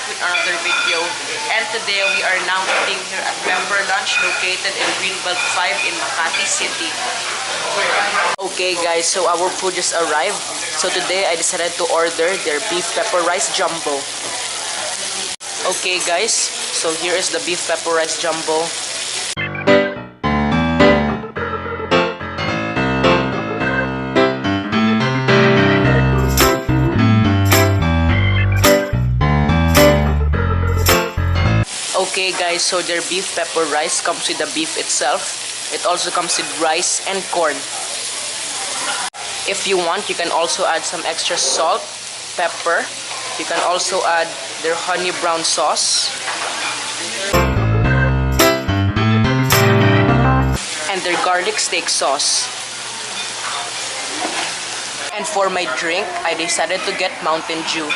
with another video. And today we are now eating here at Pepper Lunch located in Greenbelt 5 in Makati City. Okay guys, so our food just arrived. So today I decided to order their beef pepper rice jumbo. Okay guys, so here is the beef pepper rice jumbo. Okay guys, so their beef pepper rice comes with the beef itself. It also comes with rice and corn. If you want, you can also add some extra salt, pepper. You can also add their honey brown sauce. And their garlic steak sauce. And for my drink, I decided to get Mountain Dew.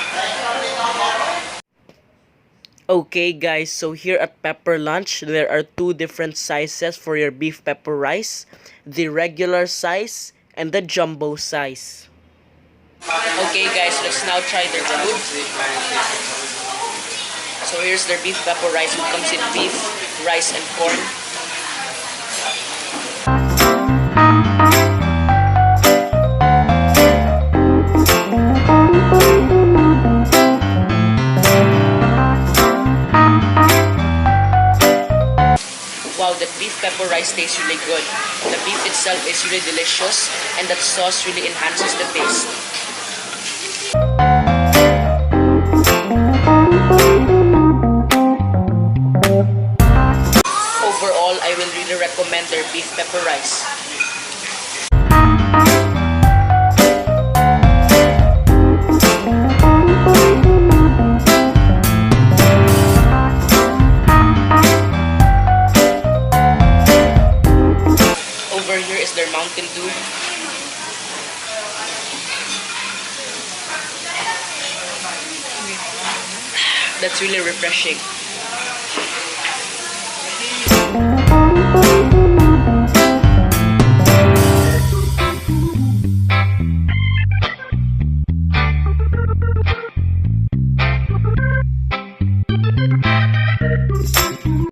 Okay guys, so here at Pepper Lunch, there are two different sizes for your beef pepper rice. The regular size and the jumbo size. Okay guys, let's now try their food. So here's their beef pepper rice. It comes with beef, rice, and corn. Wow, that beef pepper rice tastes really good. The beef itself is really delicious and that sauce really enhances the taste. Overall, I will really recommend their beef pepper rice. Over here is their Mountain Dew. That's really refreshing.